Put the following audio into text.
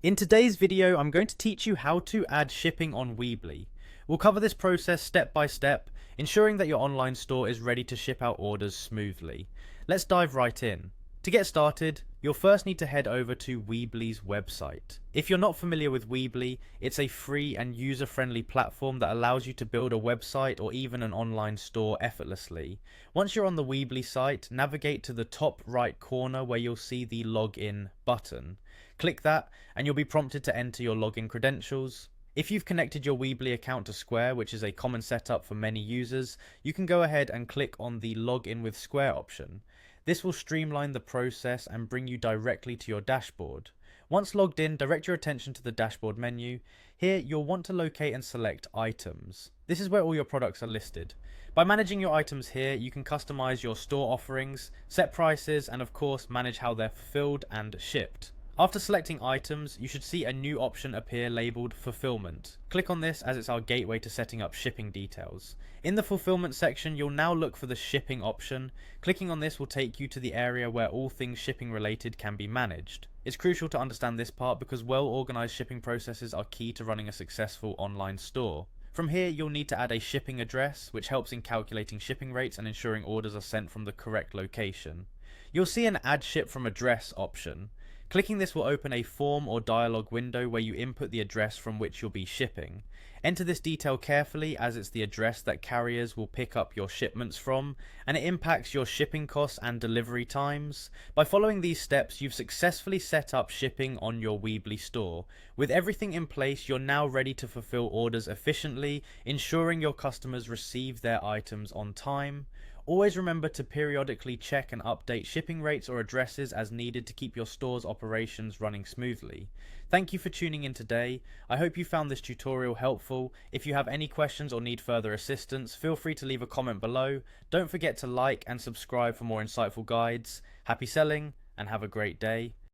In today's video, I'm going to teach you how to add shipping on Weebly. We'll cover this process step by step, ensuring that your online store is ready to ship out orders smoothly. Let's dive right in. To get started, you'll first need to head over to Weebly's website. If you're not familiar with Weebly, it's a free and user-friendly platform that allows you to build a website or even an online store effortlessly. Once you're on the Weebly site, navigate to the top right corner where you'll see the login button. Click that and you'll be prompted to enter your login credentials. If you've connected your Weebly account to Square, which is a common setup for many users, you can go ahead and click on the Login with Square option. This will streamline the process and bring you directly to your dashboard. Once logged in, direct your attention to the dashboard menu. Here, you'll want to locate and select items. This is where all your products are listed. By managing your items here, you can customize your store offerings, set prices, and of course, manage how they're fulfilled and shipped. After selecting items, you should see a new option appear labeled Fulfillment. Click on this as it's our gateway to setting up shipping details. In the Fulfillment section, you'll now look for the Shipping option. Clicking on this will take you to the area where all things shipping related can be managed. It's crucial to understand this part because well-organized shipping processes are key to running a successful online store. From here, you'll need to add a shipping address, which helps in calculating shipping rates and ensuring orders are sent from the correct location. You'll see an Add Ship from Address option. Clicking this will open a form or dialog window where you input the address from which you'll be shipping. Enter this detail carefully as it's the address that carriers will pick up your shipments from, and it impacts your shipping costs and delivery times. By following these steps, you've successfully set up shipping on your Weebly store. With everything in place, you're now ready to fulfill orders efficiently, ensuring your customers receive their items on time. Always remember to periodically check and update shipping rates or addresses as needed to keep your store's operations running smoothly. Thank you for tuning in today. I hope you found this tutorial helpful. If you have any questions or need further assistance, feel free to leave a comment below. Don't forget to like and subscribe for more insightful guides. Happy selling and have a great day.